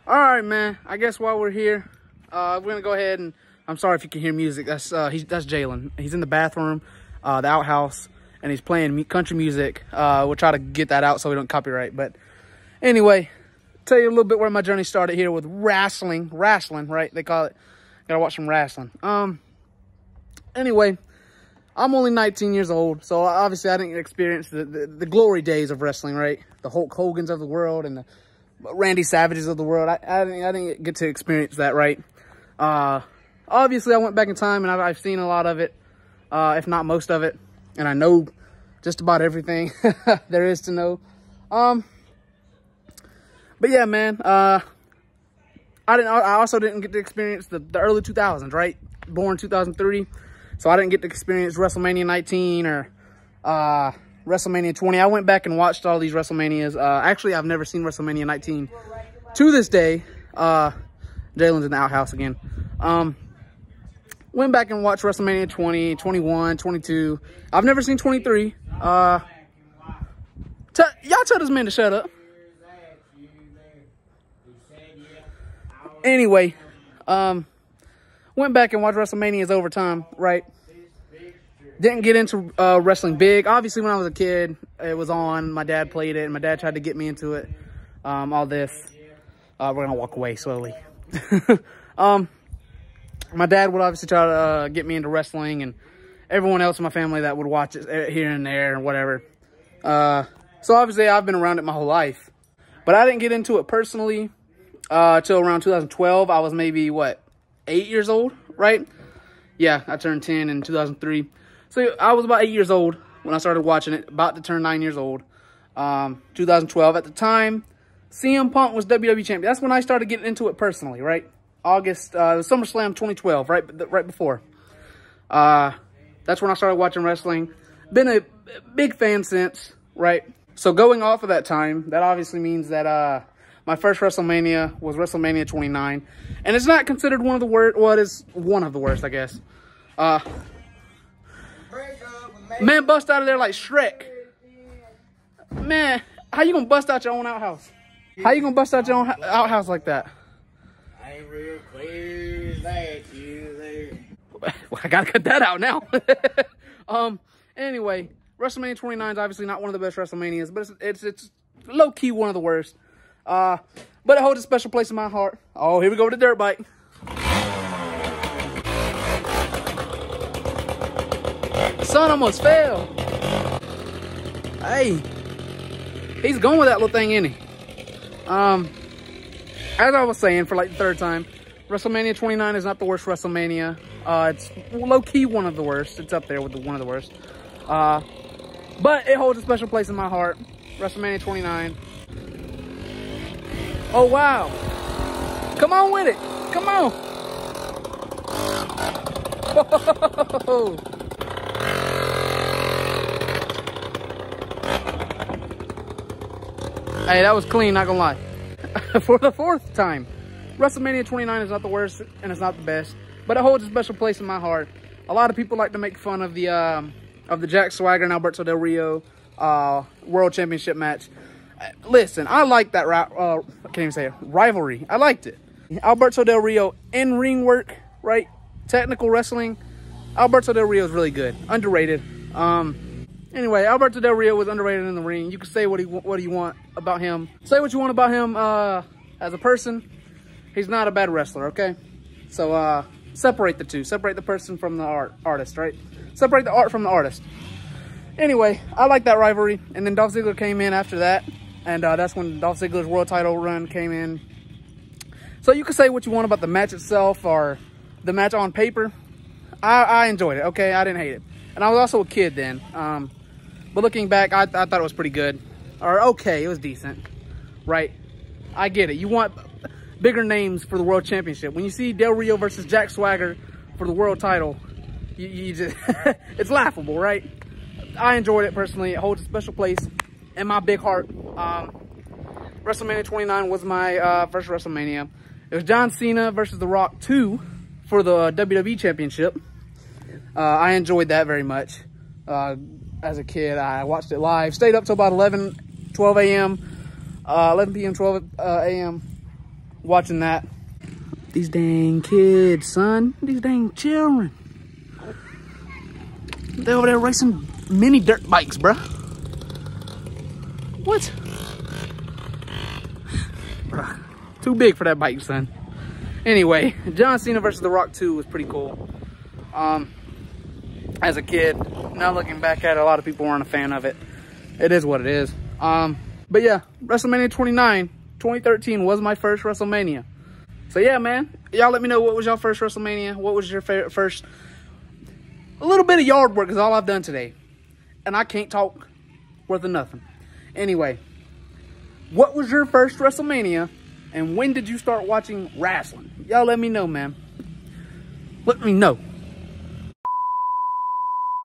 All right, man. I guess while we're here, we're gonna go ahead and I'm sorry if you can hear music. That's Jalen. He's in the bathroom, the outhouse, and he's playing country music. We'll try to get that out so we don't copyright. But anyway, tell you a little bit where my journey started here with wrestling, right? They call it. Gotta watch some wrestling. Anyway, I'm only 19 years old, so obviously I didn't experience the glory days of wrestling, right? The Hulk Hogan's of the world and the Randy Savages of the world. I didn't get to experience that, right? Obviously, I went back in time and I've seen a lot of it, if not most of it, and I know just about everything there is to know. But yeah, man, I also didn't get to experience the early 2000s, right? Born 2003. So I didn't get to experience WrestleMania 19 or WrestleMania 20. I went back and watched all these WrestleManias. Actually, I've never seen WrestleMania 19 to this day. Jalen's in the outhouse again. Went back and watched WrestleMania 20, 21, 22. I've never seen 23. Y'all tell this man to shut up. Anyway, went back and watched WrestleManias over time, right? Didn't get into wrestling big. Obviously, when I was a kid, it was on. My dad played it, and my dad tried to get me into it. All this. We're going to walk away slowly. My dad would obviously try to get me into wrestling, and everyone else in my family that would watch it here and there and whatever. So, obviously, I've been around it my whole life. But I didn't get into it personally till around 2012. I was maybe, what, 8 years old, right? Yeah, I turned 10 in 2003. So I was about 8 years old when I started watching it, about to turn 9 years old. 2012. At the time, CM Punk was WWE champion. That's when I started getting into it personally, right? August, it was SummerSlam 2012, right before. That's when I started watching wrestling. Been a big fan since, right? So going off of that time, that obviously means that my first WrestleMania was WrestleMania 29. And it's not considered one of the worst. Well, it is one of the worst, I guess. Man, bust out of there like Shrek. Man, how you gonna bust out your own outhouse? How you gonna bust out your own outhouse like that? I ain't real clear that you there. Well, I gotta cut that out now. Anyway, WrestleMania 29 is obviously not one of the best WrestleManias, but it's low-key one of the worst. But it holds a special place in my heart. Oh, here we go with the dirt bike. Son almost fell. Hey, he's going with that little thing, isn't he? As I was saying for like the third time, WrestleMania 29 is not the worst WrestleMania. It's low-key one of the worst. It's up there with one of the worst. But it holds a special place in my heart. WrestleMania 29. Oh, wow. Come on with it. Come on. Whoa. Hey, that was clean, not gonna lie. For the fourth time, WrestleMania 29 is not the worst and it's not the best, but it holds a special place in my heart. A lot of people like to make fun of the Jack Swagger and Alberto Del Rio World Championship match. Listen, I like that I can't even say it, rivalry. I liked it. Alberto Del Rio in ring work, right? Technical wrestling. Alberto Del Rio is really good, underrated. Anyway, Alberto Del Rio was underrated in the ring. You can say what you want about him. Say what you want about him as a person. He's not a bad wrestler, okay? So separate the two. Separate the person from the artist, right? Separate the art from the artist. Anyway, I like that rivalry. And then Dolph Ziggler came in after that. And that's when Dolph Ziggler's world title run came in. So you can say what you want about the match itself or the match on paper. I enjoyed it, okay? I didn't hate it. And I was also a kid then. But looking back, I thought it was pretty good. Or okay, it was decent, right? I get it. You want bigger names for the World Championship. When you see Del Rio versus Jack Swagger for the world title, you just it's laughable, right? I enjoyed it personally. It holds a special place in my big heart. WrestleMania 29 was my first WrestleMania. It was John Cena versus The Rock 2 for the WWE Championship. I enjoyed that very much. As a kid, I watched it live. Stayed up till about 11 p.m., 12 a.m. watching that. These dang kids, son. These dang children. They over there racing mini dirt bikes, bruh. What? Bruh. Too big for that bike, son. Anyway, John Cena versus The Rock 2 was pretty cool. As a kid, now looking back at it, a lot of people weren't a fan of it. It is what it is. But yeah, WrestleMania 29, 2013 was my first WrestleMania. So yeah, man, y'all let me know, what was your first WrestleMania? What was your first? A little bit of yard work is all I've done today. And I can't talk worth of nothing. Anyway, what was your first WrestleMania? And when did you start watching wrestling? Y'all let me know, man. Let me know.